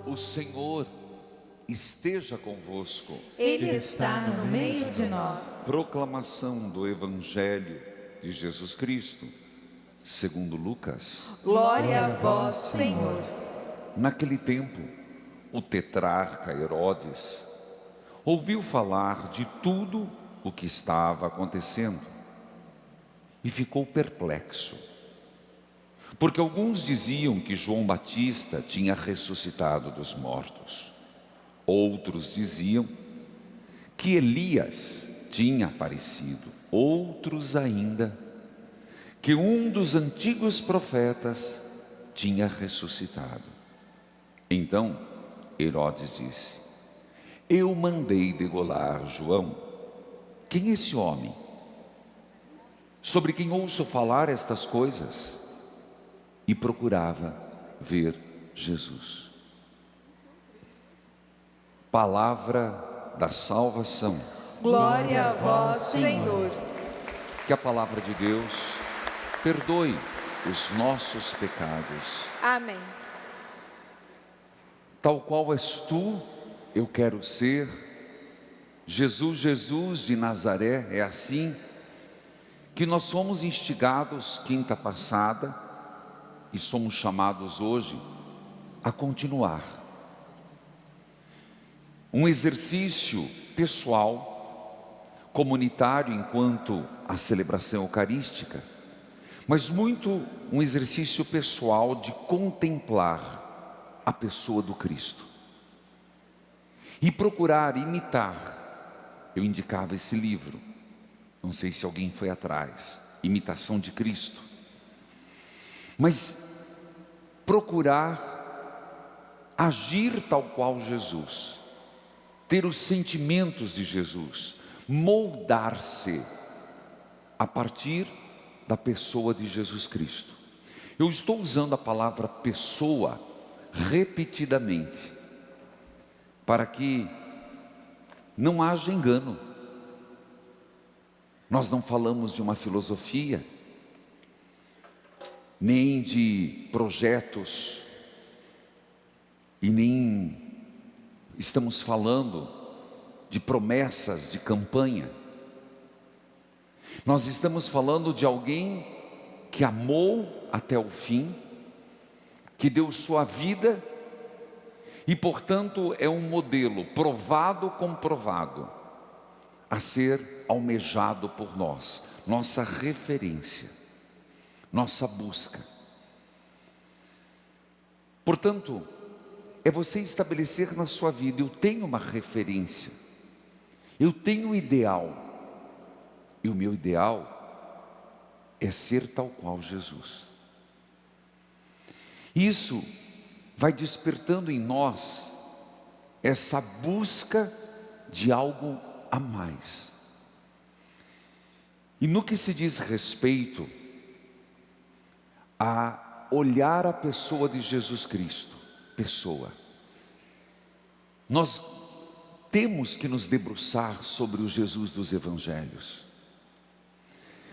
O Senhor esteja convosco. Ele está no meio de nós. Proclamação do Evangelho de Jesus Cristo, segundo Lucas. Glória a vós, Senhor. Naquele tempo, o tetrarca Herodes ouviu falar de tudo o que estava acontecendo e ficou perplexo, porque alguns diziam que João Batista tinha ressuscitado dos mortos, outros diziam que Elias tinha aparecido, outros ainda que um dos antigos profetas tinha ressuscitado. Então Herodes disse: eu mandei degolar João. Quem é esse homem sobre quem ouço falar estas coisas? E procurava ver Jesus. Palavra da salvação. Glória a vós, Senhor. Que a palavra de Deus perdoe os nossos pecados. Amém. Tal qual és tu, eu quero ser. Jesus, Jesus de Nazaré, é assim que nós fomos instigados quinta passada e somos chamados hoje a continuar. Um exercício pessoal, comunitário enquanto a celebração eucarística, mas muito um exercício pessoal de contemplar a pessoa do Cristo e procurar imitar. Eu indicava esse livro, não sei se alguém foi atrás, Imitação de Cristo, mas procurar agir tal qual Jesus, ter os sentimentos de Jesus, moldar-se a partir da pessoa de Jesus Cristo. Eu estou usando a palavra pessoa repetidamente, para que não haja engano. Nós não falamos de uma filosofia, nem de projetos, e nem estamos falando de promessas de campanha. Nós estamos falando de alguém que amou até o fim, que deu sua vida e, portanto, é um modelo provado, comprovado, a ser almejado por nós, nossa referência, nossa busca. Portanto, é você estabelecer na sua vida: eu tenho uma referência, eu tenho um ideal, e o meu ideal é ser tal qual Jesus. Isso vai despertando em nós essa busca de algo a mais. E no que se diz respeito a olhar a pessoa de Jesus Cristo, nós temos que nos debruçar sobre o Jesus dos Evangelhos.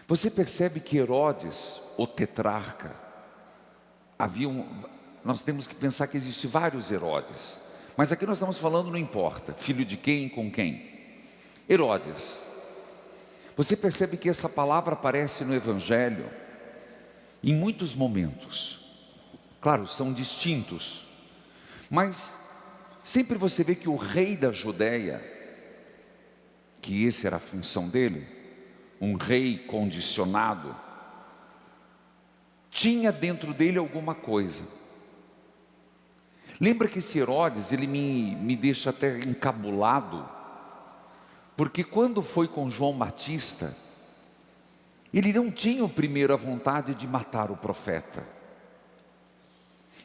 Você percebe que Herodes, o tetrarca, nós temos que pensar que existem vários Herodes, mas aqui nós estamos falando, não importa, filho de quem, com quem. Herodes. Você percebe que essa palavra aparece no Evangelho em muitos momentos. Claro, são distintos, mas sempre você vê que o rei da Judéia, que essa era a função dele, um rei condicionado, tinha dentro dele alguma coisa. Lembra que esse Herodes, ele me deixa até encabulado, porque quando foi com João Batista, ele não tinha primeiro a vontade de matar o profeta.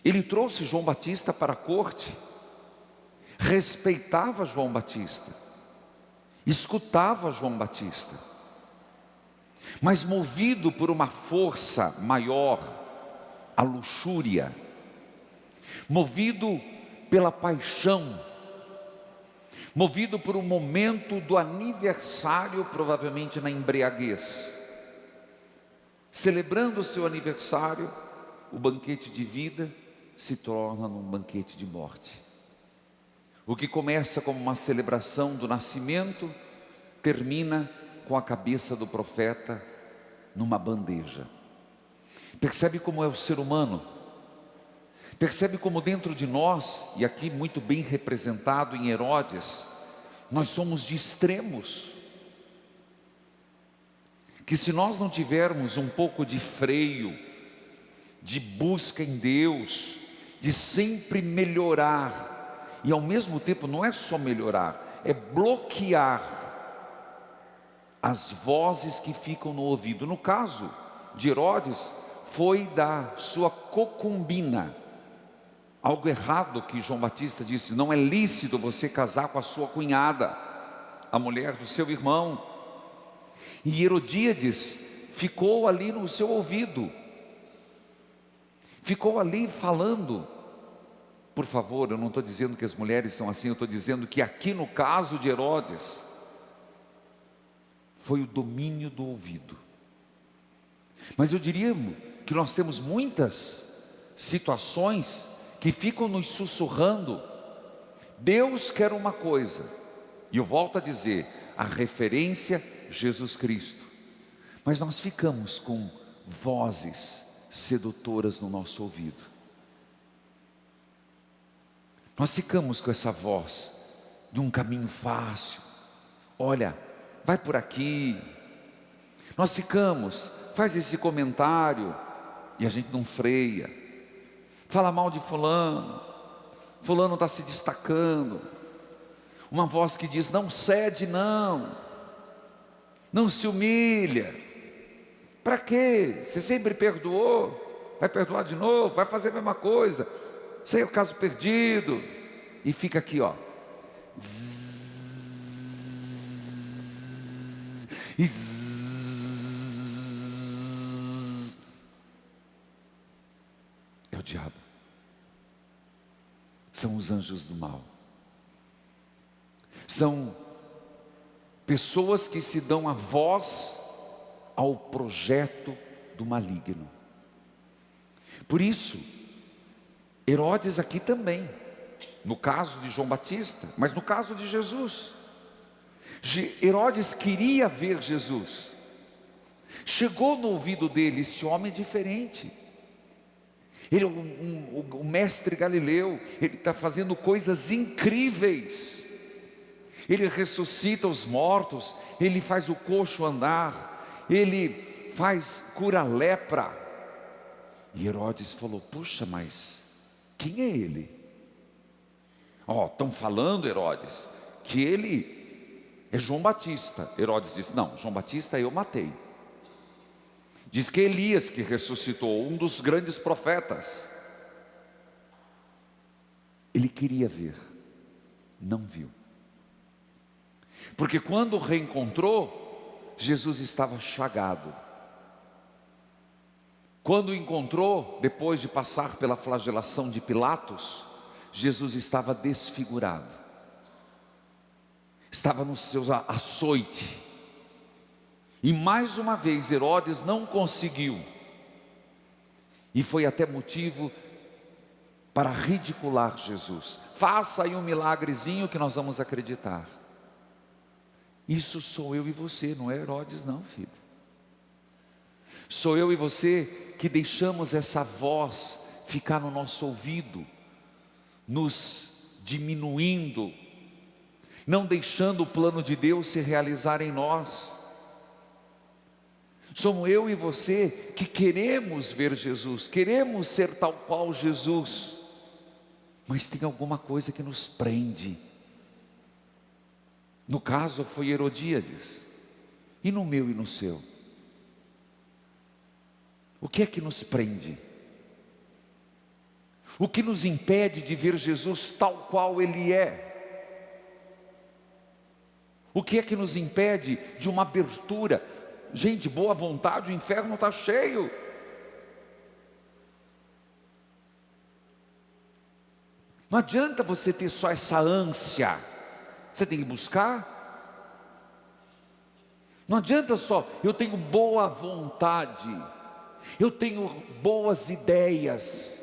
Ele trouxe João Batista para a corte, respeitava João Batista, escutava João Batista, mas movido por uma força maior, a luxúria, movido pela paixão, movido por um momento do aniversário, provavelmente na embriaguez, celebrando o seu aniversário, o banquete de vida se torna num banquete de morte. O que começa como uma celebração do nascimento, termina com a cabeça do profeta numa bandeja. Percebe como é o ser humano? Percebe como dentro de nós, e aqui muito bem representado em Herodes, nós somos de extremos. Que se nós não tivermos um pouco de freio, de busca em Deus, de sempre melhorar, e ao mesmo tempo não é só melhorar, é bloquear as vozes que ficam no ouvido. No caso de Herodes, foi da sua concubina, algo errado que João Batista disse: não é lícito você casar com a sua cunhada, a mulher do seu irmão. E Herodíades ficou ali no seu ouvido, ficou ali falando. Por favor, eu não estou dizendo que as mulheres são assim, eu estou dizendo que aqui no caso de Herodes, foi o domínio do ouvido. Mas eu diria que nós temos muitas situações que ficam nos sussurrando. Deus quer uma coisa, e eu volto a dizer, a referência Jesus Cristo, mas nós ficamos com vozes sedutoras no nosso ouvido. Nós ficamos com essa voz de um caminho fácil. Olha, vai por aqui. Nós ficamos, faz esse comentário, e a gente não freia. Fala mal de fulano, fulano está se destacando. Uma voz que diz: não cede não se humilha. Para quê? Você sempre perdoou, vai perdoar de novo, vai fazer a mesma coisa. Isso aí é o caso perdido. E fica aqui, ó. É o diabo. São os anjos do mal. São pessoas que se dão a voz ao projeto do maligno. Por isso, Herodes aqui também, no caso de João Batista, mas no caso de Jesus, Herodes queria ver Jesus. Chegou no ouvido dele: esse homem é diferente. Ele é o mestre Galileu, ele está fazendo coisas incríveis. Ele ressuscita os mortos, ele faz o coxo andar, ele cura a lepra. E Herodes falou: puxa, mas quem é ele? Estão falando, Herodes, que ele é João Batista. Herodes disse: não, João Batista eu matei. Diz que é Elias que ressuscitou, um dos grandes profetas. Ele queria ver, não viu. Porque quando reencontrou, Jesus estava chagado. Quando o encontrou, depois de passar pela flagelação de Pilatos, Jesus estava desfigurado, estava nos seus açoite. E mais uma vez Herodes não conseguiu, e foi até motivo para ridicular Jesus. Faça aí um milagrezinho que nós vamos acreditar. Isso sou eu e você, não é Herodes não, filho. Sou eu e você que deixamos essa voz ficar no nosso ouvido, nos diminuindo, não deixando o plano de Deus se realizar em nós. Somos eu e você que queremos ver Jesus, queremos ser tal qual Jesus, mas tem alguma coisa que nos prende. No caso foi Herodíades, e no meu e no seu? O que é que nos prende? O que nos impede de ver Jesus tal qual Ele é? O que é que nos impede de uma abertura? Gente, boa vontade, o inferno está cheio. Não adianta você ter só essa ânsia, você tem que buscar. Não adianta só, eu tenho boa vontade, eu tenho boas ideias,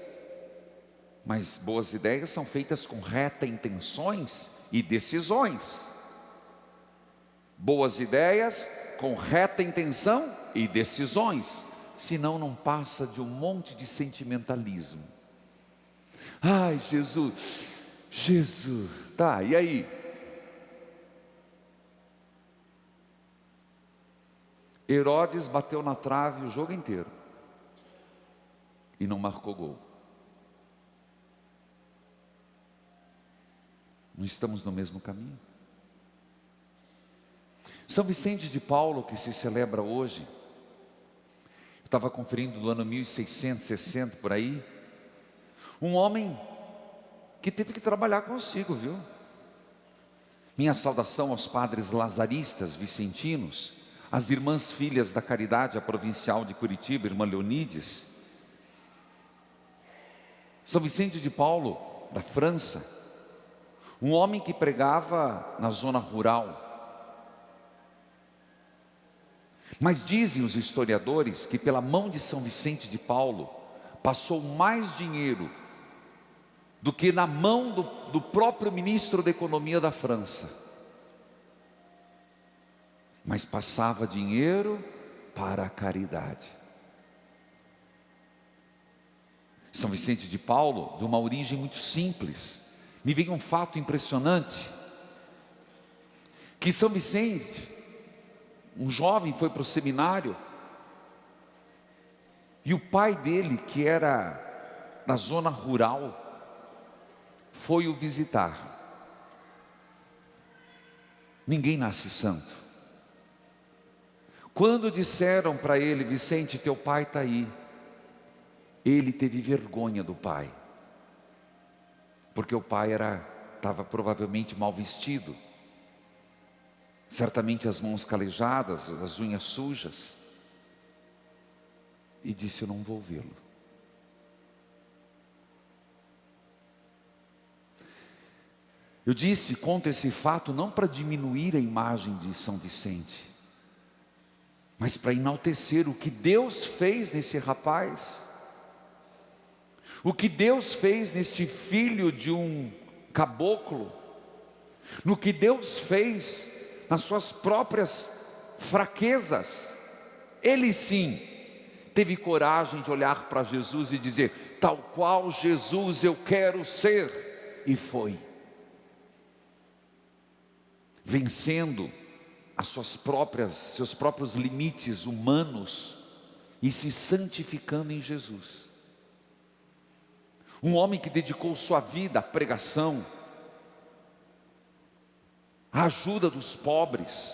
Mas boas ideias são feitas com reta intenções e decisões. Boas ideias com reta intenção e decisões. Senão não passa de um monte de sentimentalismo. Ai, Jesus, Jesus, tá, e aí? Herodes bateu na trave o jogo inteiro e não marcou gol. Não estamos no mesmo caminho? São Vicente de Paulo, que se celebra hoje, eu estava conferindo do ano 1660 por aí, um homem que teve que trabalhar consigo, viu? Minha saudação aos padres lazaristas vicentinos, às irmãs filhas da Caridade, a provincial de Curitiba, irmã Leonides. São Vicente de Paulo, da França, um homem que pregava na zona rural. Mas dizem os historiadores que pela mão de São Vicente de Paulo passou mais dinheiro do que na mão do próprio ministro da Economia da França. Mas passava dinheiro para a caridade. São Vicente de Paulo, de uma origem muito simples. Me veio um fato impressionante, que São Vicente, um jovem, foi para o seminário, e o pai dele, que era da zona rural, foi o visitar. Ninguém nasce santo. Quando disseram para ele: Vicente, teu pai está aí, ele teve vergonha do pai, porque o pai estava provavelmente mal vestido, certamente as mãos calejadas, as unhas sujas, e disse: eu não vou vê-lo. Eu conto esse fato não para diminuir a imagem de São Vicente, mas para enaltecer o que Deus fez nesse rapaz, o que Deus fez neste filho de um caboclo, no que Deus fez nas suas próprias fraquezas. Ele sim teve coragem de olhar para Jesus e dizer: tal qual Jesus eu quero ser, e foi, vencendo seus próprios limites humanos e se santificando em Jesus. Um homem que dedicou sua vida à pregação, à ajuda dos pobres,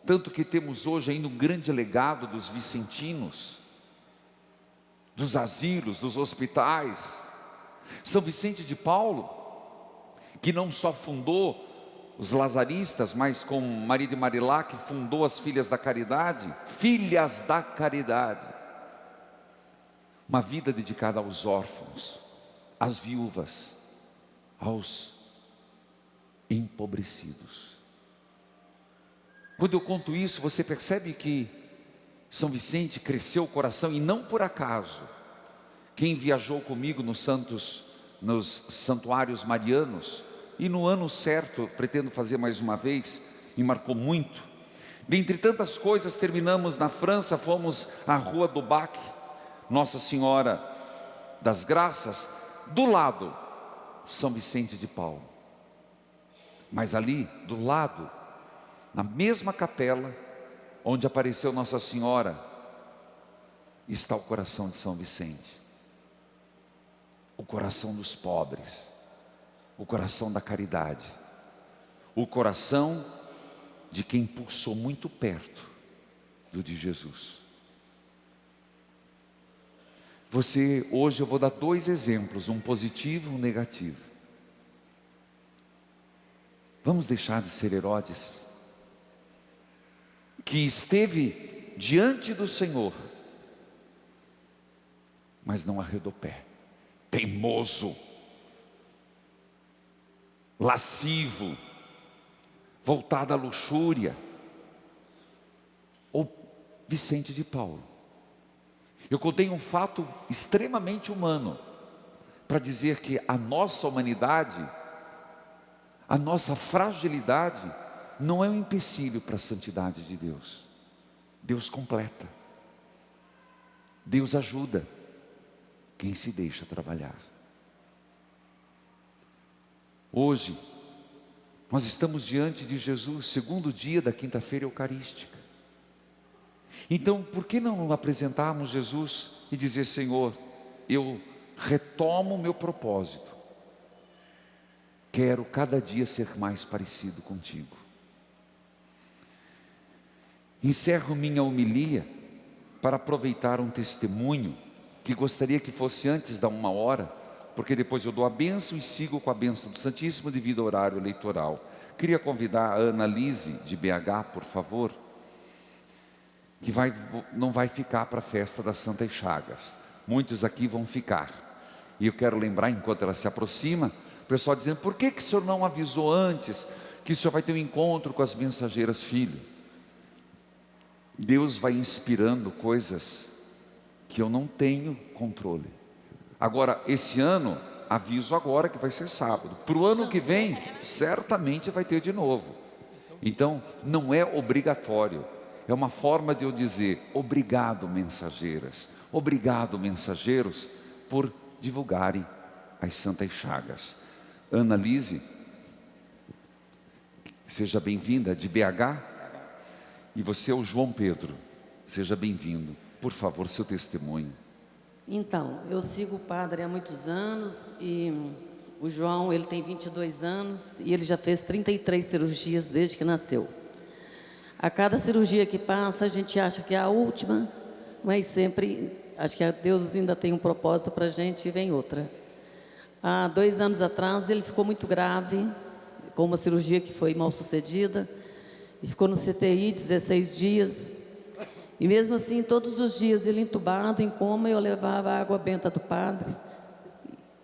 tanto que temos hoje ainda um grande legado dos vicentinos, dos asilos, dos hospitais. São Vicente de Paulo, que não só fundou os lazaristas, mas com Maria de Marilac fundou as Filhas da Caridade, Filhas da Caridade, uma vida dedicada aos órfãos, às viúvas, aos empobrecidos. Quando eu conto isso, você percebe que São Vicente cresceu o coração, e não por acaso. Quem viajou comigo nos santuários marianos, e no ano certo, pretendo fazer mais uma vez, me marcou muito. Dentre tantas coisas, terminamos na França, fomos à Rua do Bac, Nossa Senhora das Graças, do lado, São Vicente de Paulo. Mas ali, do lado, na mesma capela, onde apareceu Nossa Senhora, está o coração de São Vicente. O coração dos pobres, o coração da caridade, o coração de quem pulsou muito perto do de Jesus. Hoje eu vou dar 2 exemplos, um positivo e um negativo. Vamos deixar de ser Herodes, que esteve diante do Senhor, mas não arredou pé, teimoso, lascivo, voltado à luxúria, ou Vicente de Paulo. Eu contei um fato extremamente humano. para dizer que a nossa humanidade, a nossa fragilidade, não é um empecilho para a santidade de Deus. Deus completa, Deus ajuda quem se deixa trabalhar. Hoje, nós estamos diante de Jesus, segundo dia da quinta-feira eucarística. Então, por que não apresentarmos Jesus e dizer: Senhor, eu retomo o meu propósito, quero cada dia ser mais parecido contigo. Encerro minha homilia para aproveitar um testemunho que gostaria que fosse antes da 1h, porque depois eu dou a bênção e sigo com a bênção do Santíssimo devido ao horário eleitoral. Queria convidar a Ana Lise de BH, por favor, que não vai ficar para a festa das Santas Chagas. Muitos aqui vão ficar. E eu quero lembrar, enquanto ela se aproxima, o pessoal dizendo: por que o senhor não avisou antes que o senhor vai ter um encontro com as mensageiras, filho? Deus vai inspirando coisas que eu não tenho controle. Agora, esse ano, aviso agora que vai ser sábado. Para o ano que vem, certamente vai ter de novo. Então, não é obrigatório. É uma forma de eu dizer: obrigado, mensageiras. Obrigado, mensageiros, por divulgarem as Santas Chagas. Ana Lise, seja bem-vinda, de BH. E você é o João Pedro. Seja bem-vindo. Por favor, seu testemunho. Então, eu sigo o padre há muitos anos e o João, ele tem 22 anos e ele já fez 33 cirurgias desde que nasceu. A cada cirurgia que passa, a gente acha que é a última, mas sempre, acho que Deus ainda tem um propósito para a gente e vem outra. Há 2 anos atrás, ele ficou muito grave, com uma cirurgia que foi mal sucedida, e ficou no CTI 16 dias. E mesmo assim, todos os dias ele entubado, em coma, eu levava a água benta do padre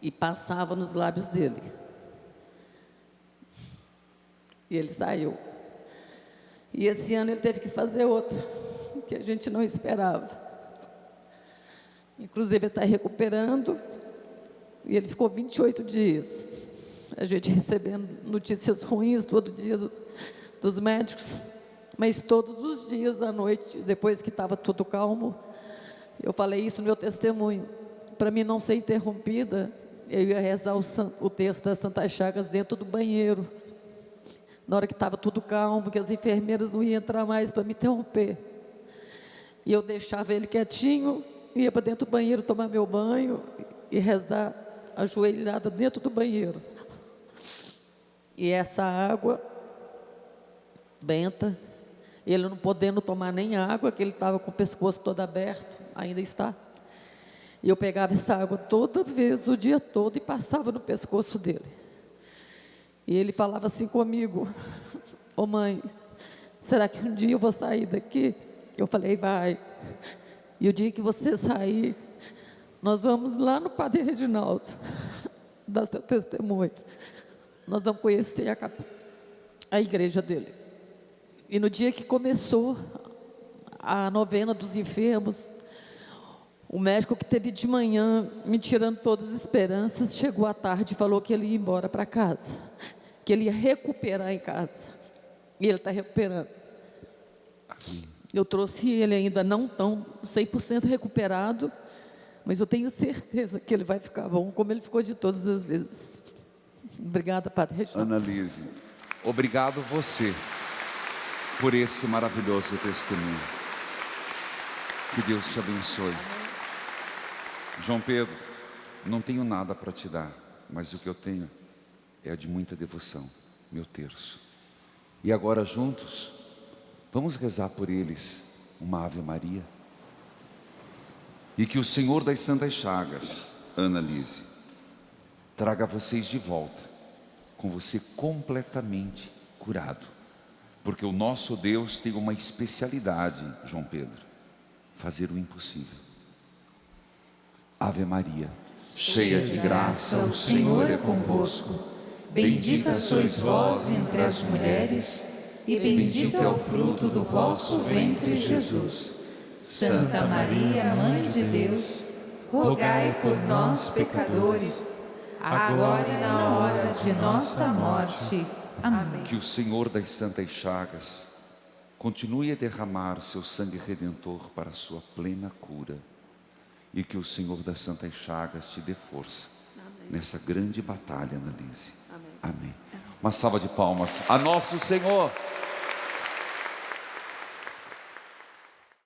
e passava nos lábios dele. E ele saiu. E esse ano ele teve que fazer outra, que a gente não esperava. Inclusive ele está recuperando, e ele ficou 28 dias. A gente recebendo notícias ruins todo dia dos médicos. Mas todos os dias à noite, depois que estava tudo calmo, eu falei isso no meu testemunho. Para mim não ser interrompida, eu ia rezar o texto das Santas Chagas dentro do banheiro. Na hora que estava tudo calmo, que as enfermeiras não iam entrar mais para me interromper. E eu deixava ele quietinho, ia para dentro do banheiro tomar meu banho e rezar ajoelhada dentro do banheiro. E essa água benta, ele não podendo tomar nem água, que ele estava com o pescoço todo aberto, ainda está. E eu pegava essa água toda vez, o dia todo, e passava no pescoço dele. E ele falava assim comigo: ô mãe, será que um dia eu vou sair daqui? Eu falei: vai. E o dia que você sair, nós vamos lá no Padre Reginaldo, dar seu testemunho. Nós vamos conhecer a igreja dele. E no dia que começou a novena dos enfermos, o médico que teve de manhã, me tirando todas as esperanças, chegou à tarde e falou que ele ia embora para casa, que ele ia recuperar em casa. E ele está recuperando. Eu trouxe ele ainda não tão 100% recuperado, mas eu tenho certeza que ele vai ficar bom, como ele ficou de todas as vezes. Obrigada, Padre Reginaldo. Ana Lise, obrigado você por esse maravilhoso testemunho. Que Deus te abençoe. João Pedro, não tenho nada para te dar, mas o que eu tenho é de muita devoção, meu terço. E agora juntos, vamos rezar por eles uma Ave Maria. E que o Senhor das Santas Chagas, Ana Lise, traga vocês de volta, com você completamente curado. Porque o nosso Deus tem uma especialidade, João Pedro: fazer o impossível. Ave Maria, cheia de graça, o Senhor é convosco. Bendita sois vós entre as mulheres, e bendito é o fruto do vosso ventre, Jesus. Santa Maria, Mãe de Deus, rogai por nós, pecadores, agora e na hora de nossa morte. Amém. Que o Senhor das Santas Chagas continue a derramar o seu sangue redentor para a sua plena cura. E que o Senhor das Santas Chagas te dê força nessa grande batalha, Annalise. Amém. Uma salva de palmas a nosso Senhor.